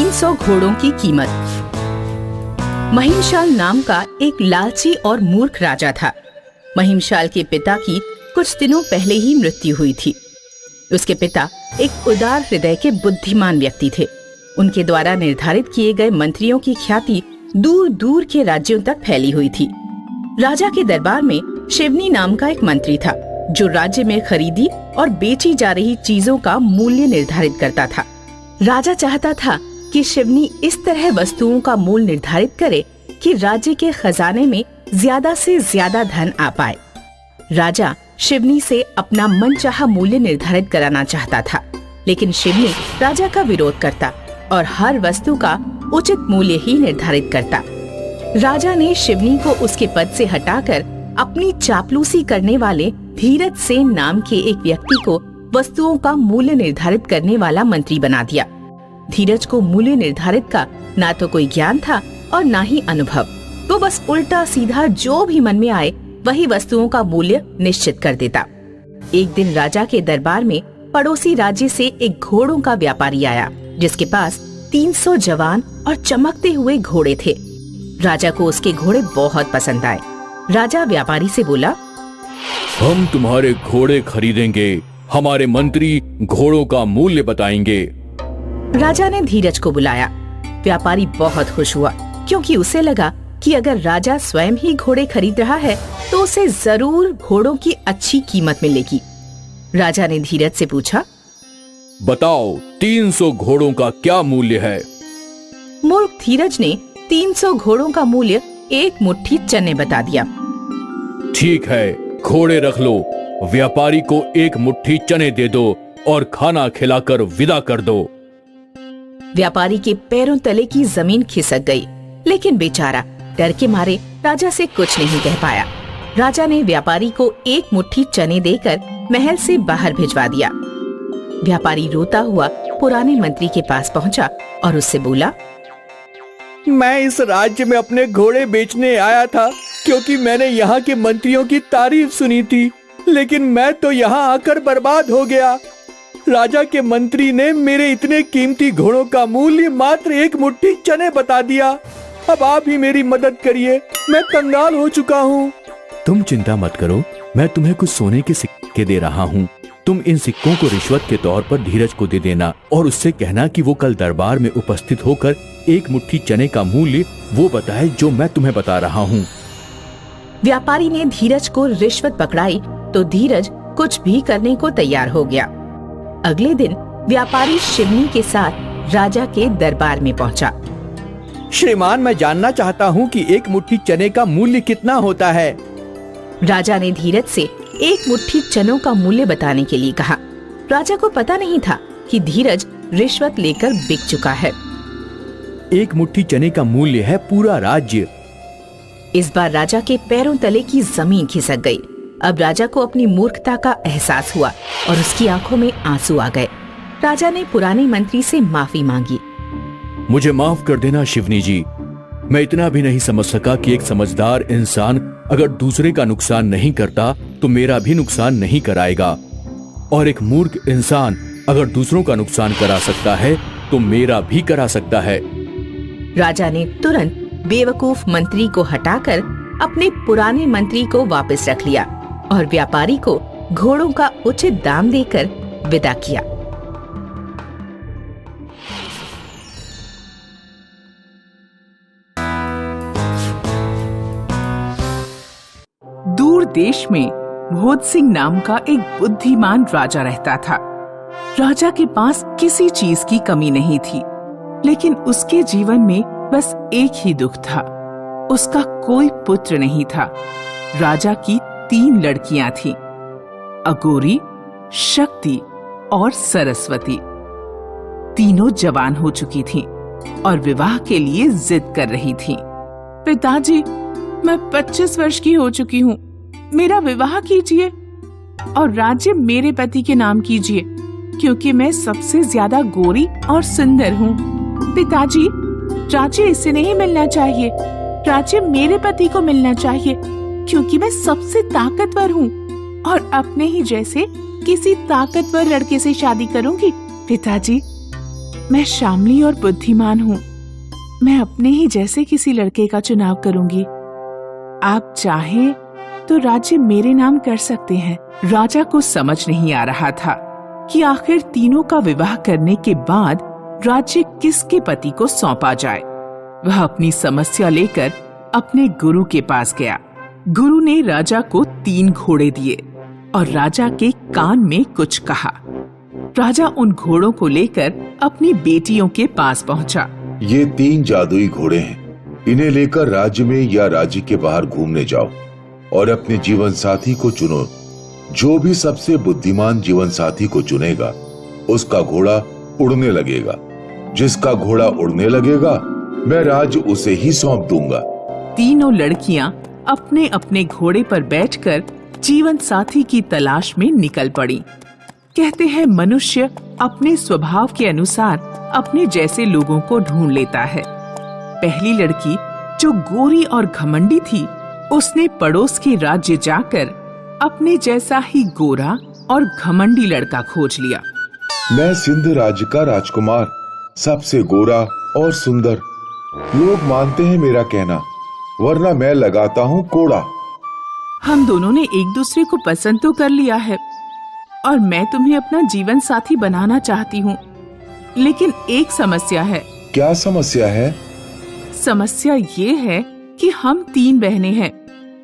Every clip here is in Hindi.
300 घोड़ों की कीमत। महिमशाल नाम का एक लालची और मूर्ख राजा था। महिमशाल के पिता की कुछ दिनों पहले ही मृत्यु हुई थी। उसके पिता एक उदार हृदय के बुद्धिमान व्यक्ति थे। उनके द्वारा निर्धारित किए गए मंत्रियों की ख्याति दूर दूर के राज्यों तक फैली हुई थी। राजा के दरबार में शिवनी नाम का एक मंत्री था, जो राज्य में खरीदी और बेची जा रही चीजों का मूल्य निर्धारित करता था। राजा चाहता था कि शिवनी इस तरह वस्तुओं का मूल्य निर्धारित करे कि राज्य के खजाने में ज्यादा से ज्यादा धन आ पाए। राजा शिवनी से अपना मनचाहा मूल्य निर्धारित कराना चाहता था, लेकिन शिवनी राजा का विरोध करता और हर वस्तु का उचित मूल्य ही निर्धारित करता। राजा ने शिवनी को उसके पद से हटाकर अपनी चापलूसी करने वाले धीरज सेन नाम के एक व्यक्ति को वस्तुओं का मूल्य निर्धारित करने वाला मंत्री बना दिया। धीरज को मूल्य निर्धारित का ना तो कोई ज्ञान था और ना ही अनुभव। वो बस उल्टा सीधा जो भी मन में आए वही वस्तुओं का मूल्य निश्चित कर देता। एक दिन राजा के दरबार में पड़ोसी राज्य से एक घोड़ों का व्यापारी आया, जिसके पास 300 जवान और चमकते हुए घोड़े थे। राजा को उसके घोड़े बहुत पसंद आए। राजा व्यापारी से बोला, हम तुम्हारे घोड़े खरीदेंगे, हमारे मंत्री घोड़ों का मूल्य बताएंगे। राजा ने धीरज को बुलाया। व्यापारी बहुत खुश हुआ, क्योंकि उसे लगा कि अगर राजा स्वयं ही घोड़े खरीद रहा है तो उसे जरूर घोड़ों की अच्छी कीमत मिलेगी। राजा ने धीरज से पूछा, बताओ 300 घोड़ों का क्या मूल्य है? मूर्ख धीरज ने 300 घोड़ों का मूल्य एक मुट्ठी चने बता दिया। ठीक है, घोड़े रख लो, व्यापारी को एक मुट्ठी चने दे दो और खाना खिलाकर विदा कर दो। व्यापारी के पैरों तले की जमीन खिसक गई, लेकिन बेचारा डर के मारे राजा से कुछ नहीं कह पाया। राजा ने व्यापारी को एक मुट्ठी चने देकर महल से बाहर भिजवा दिया। व्यापारी रोता हुआ पुराने मंत्री के पास पहुंचा और उससे बोला, मैं इस राज्य में अपने घोड़े बेचने आया था, क्योंकि मैंने यहाँ के मंत्रियों की तारीफ सुनी थी, लेकिन मैं तो यहाँ आकर बर्बाद हो गया। राजा के मंत्री ने मेरे इतने कीमती घोड़ों का मूल्य मात्र एक मुट्ठी चने बता दिया। अब आप ही मेरी मदद करिए, मैं कंगाल हो चुका हूँ। तुम चिंता मत करो, मैं तुम्हें कुछ सोने के सिक्के दे रहा हूँ। तुम इन सिक्कों को रिश्वत के तौर पर धीरज को दे देना और उससे कहना कि वो कल दरबार में उपस्थित होकर एक मुट्ठी चने का मूल्य वो बताए जो मैं तुम्हें बता रहा हूँ। व्यापारी ने धीरज को रिश्वत पकड़ाई तो धीरज कुछ भी करने को तैयार हो गया। अगले दिन व्यापारी शिवनी के साथ राजा के दरबार में पहुंचा। श्रीमान, मैं जानना चाहता हूँ कि एक मुट्ठी चने का मूल्य कितना होता है? राजा ने धीरज से एक मुट्ठी चनों का मूल्य बताने के लिए कहा। राजा को पता नहीं था कि धीरज रिश्वत लेकर बिक चुका है। एक मुट्ठी चने का मूल्य है पूरा राज्य। इस बार राजा के पैरों तले की जमीन खिसक गई। अब राजा को अपनी मूर्खता का एहसास हुआ और उसकी आंखों में आंसू आ गए। राजा ने पुराने मंत्री से माफी मांगी। मुझे माफ कर देना शिवनी जी, मैं इतना भी नहीं समझ सका कि एक समझदार इंसान अगर दूसरे का नुकसान नहीं करता तो मेरा भी नुकसान नहीं कराएगा, और एक मूर्ख इंसान अगर दूसरों का नुकसान करा सकता है तो मेरा भी करा सकता है। राजा ने तुरंत बेवकूफ मंत्री को हटाकर अपने पुराने मंत्री को वापस रख लिया और व्यापारी को घोड़ों का उचित दाम देकर विदा किया। दूर देश में भोज सिंह नाम का एक बुद्धिमान राजा रहता था। राजा के पास किसी चीज की कमी नहीं थी, लेकिन उसके जीवन में बस एक ही दुख था, उसका कोई पुत्र नहीं था। राजा की 3 लड़कियां थीं, अगोरी, शक्ति और सरस्वती। तीनों जवान हो चुकी थीं और विवाह के लिए जिद कर रही थीं। पिताजी, मैं 25 वर्ष की हो चुकी हूँ, मेरा विवाह कीजिए और राज्य मेरे पति के नाम कीजिए, क्योंकि मैं सबसे ज्यादा गोरी और सुंदर हूँ। पिताजी, राज्य इससे नहीं मिलना चाहिए, राज्य मेरे पति को मिलना चाहिए, क्योंकि मैं सबसे ताकतवर हूँ और अपने ही जैसे किसी ताकतवर लड़के से शादी करूंगी। पिताजी, मैं शामली और बुद्धिमान हूँ। मैं अपने ही जैसे किसी लड़के का चुनाव करूंगी। आप चाहें तो राज्य मेरे नाम कर सकते हैं। राजा को समझ नहीं आ रहा था कि आखिर तीनों का विवाह करने के बाद राज्य किसके पति को सौंपा जाए। वह अपनी समस्या लेकर अपने गुरु के पास गया। गुरु ने राजा को 3 घोड़े दिए और राजा के कान में कुछ कहा। राजा उन घोड़ों को लेकर अपनी बेटियों के पास पहुंचा। ये 3 जादुई घोड़े हैं। इन्हें लेकर राज्य में या राज्य के बाहर घूमने जाओ और अपने जीवन साथी को चुनो। जो भी सबसे बुद्धिमान जीवन साथी को चुनेगा उसका घोड़ा उड़ने लगेगा। जिसका घोड़ा उड़ने लगेगा मैं राज्य उसे ही सौंप दूंगा। तीनों लड़कियां अपने अपने घोड़े पर बैठकर जीवन साथी की तलाश में निकल पड़ी। कहते हैं मनुष्य अपने स्वभाव के अनुसार अपने जैसे लोगों को ढूंढ लेता है। पहली लड़की जो गोरी और घमंडी थी, उसने पड़ोस के राज्य जाकर अपने जैसा ही गोरा और घमंडी लड़का खोज लिया। मैं सिंध राज्य का राजकुमार, सबसे गोरा और सुंदर। लोग मानते हैं मेरा कहना, वरना मैं लगाता हूँ कोड़ा। हम दोनों ने एक दूसरे को पसंद तो कर लिया है और मैं तुम्हें अपना जीवन साथी बनाना चाहती हूँ, लेकिन एक समस्या है। क्या समस्या है? समस्या ये है कि हम 3 बहनें हैं।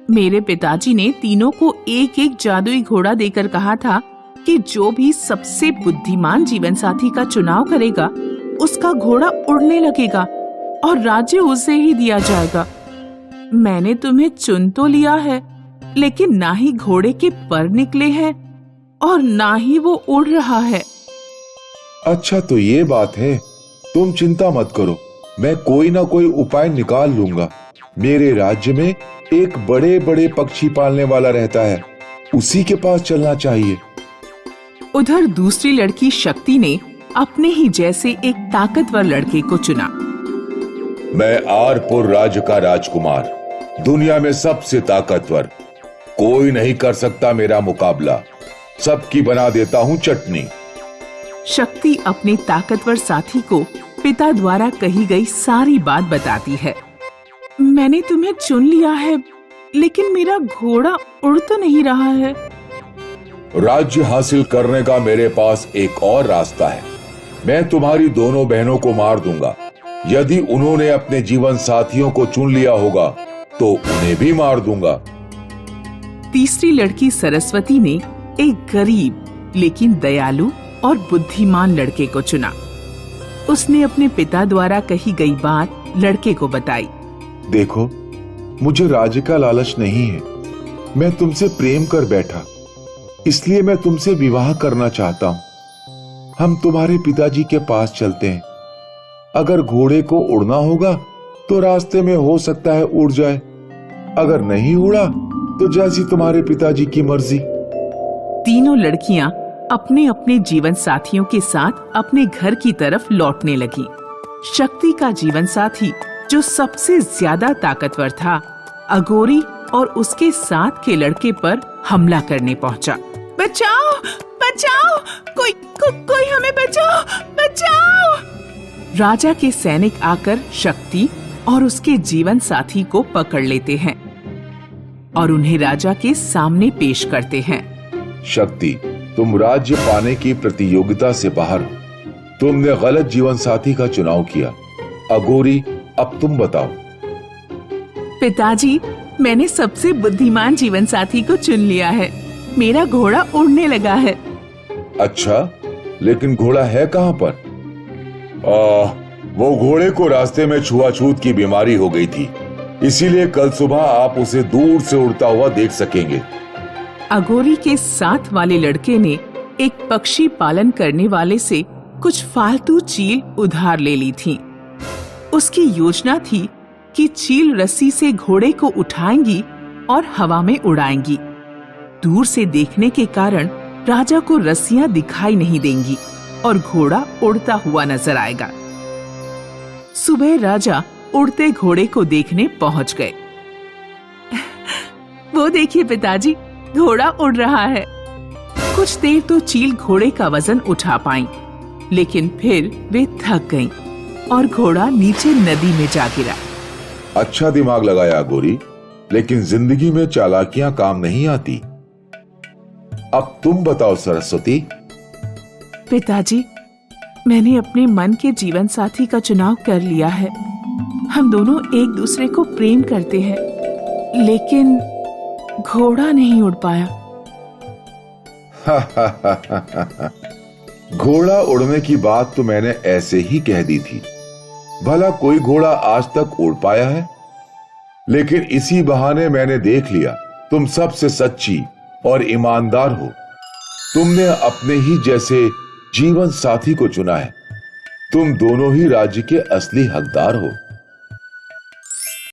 मेरे पिताजी ने तीनों को एक एक जादुई घोड़ा देकर कहा था कि जो भी सबसे बुद्धिमान जीवन साथी का चुनाव करेगा उसका घोड़ा उड़ने लगेगा और राज्य उसे ही दिया जाएगा। मैंने तुम्हें चुन तो लिया है, लेकिन ना ही घोड़े के पर निकले हैं और ना ही वो उड़ रहा है। अच्छा तो ये बात है। तुम चिंता मत करो, मैं कोई ना कोई उपाय निकाल लूंगा। मेरे राज्य में एक बड़े बड़े पक्षी पालने वाला रहता है, उसी के पास चलना चाहिए। उधर दूसरी लड़की शक्ति ने अपने ही जैसे एक ताकतवर लड़के को चुना। मैं आरपुर राज्य का राजकुमार, दुनिया में सबसे ताकतवर। कोई नहीं कर सकता मेरा मुकाबला। सबकी बना देता हूँ चटनी। शक्ति अपने ताकतवर साथी को पिता द्वारा कही गई सारी बात बताती है। मैंने तुम्हें चुन लिया है, लेकिन मेरा घोड़ा उड़ तो नहीं रहा है। राज्य हासिल करने का मेरे पास एक और रास्ता है। मैं तुम्हारी दोनों बहनों को मार दूंगा। यदि उन्होंने अपने जीवन साथियों को चुन लिया होगा तो उन्हें भी मार दूंगा। तीसरी लड़की सरस्वती ने एक गरीब लेकिन दयालु और बुद्धिमान लड़के को चुना। उसने अपने पिता द्वारा कही गई बात लड़के को बताई। देखो, मुझे राज्य का लालच नहीं है। मैं तुमसे प्रेम कर बैठा, इसलिए मैं तुमसे विवाह करना चाहता हूँ। हम तुम्हारे पिताजी के पास चलते हैं। अगर घोड़े को उड़ना होगा तो रास्ते में हो सकता है उड़ जाए। अगर नहीं उड़ा तो जैसी तुम्हारे पिताजी की मर्जी। तीनों लड़कियां अपने अपने जीवन साथियों के साथ अपने घर की तरफ लौटने लगी। शक्ति का जीवन साथी जो सबसे ज्यादा ताकतवर था, अघोरी और उसके साथ के लड़के पर हमला करने पहुंचा। बचाओ, बचाओ, कोई हमें बचाओ, बचाओ! राजा के सैनिक आकर शक्ति और उसके जीवन साथी को पकड़ लेते हैं और उन्हें राजा के सामने पेश करते हैं। शक्ति, तुम राज्य पाने की प्रतियोगिता से बाहर हो। तुमने गलत जीवन साथी का चुनाव किया। अघोरी, अब तुम बताओ। पिताजी, मैंने सबसे बुद्धिमान जीवन साथी को चुन लिया है। मेरा घोड़ा उड़ने लगा है। अच्छा, लेकिन घोड़ा है कहाँ पर? वो घोड़े को रास्ते में छुआछूत की बीमारी हो गई थी, इसीलिए कल सुबह आप उसे दूर से उड़ता हुआ देख सकेंगे। अघोरी के साथ वाले लड़के ने एक पक्षी पालन करने वाले से कुछ फालतू चील उधार ले ली थी। उसकी योजना थी कि चील रस्सी से घोड़े को उठाएंगी और हवा में उड़ाएंगी। दूर से देखने के कारण राजा को रस्सियां दिखाई नहीं देंगी और घोड़ा उड़ता हुआ नजर आएगा। सुबह राजा उड़ते घोड़े को देखने पहुंच गए। वो देखिए पिताजी, घोड़ा उड़ रहा है। कुछ देर तो चील घोड़े का वजन उठा पाई, लेकिन फिर वे थक गईं और घोड़ा नीचे नदी में जा गिरा। अच्छा दिमाग लगाया गोरी, लेकिन जिंदगी में चालाकियां काम नहीं आती। अब तुम बताओ सरस्वती। पिताजी, मैंने अपने मन के जीवन साथी का चुनाव कर लिया है। हम दोनों एक दूसरे को प्रेम करते हैं, लेकिन घोड़ा नहीं उड़ पाया। घोड़ा उड़ने की बात तो मैंने ऐसे ही कह दी थी। भला कोई घोड़ा आज तक उड़ पाया है? लेकिन इसी बहाने मैंने देख लिया तुम सबसे सच्ची और ईमानदार हो। तुमने अपने ही जैसे जीवन साथी को चुना है। तुम दोनों ही राज्य के असली हकदार हो।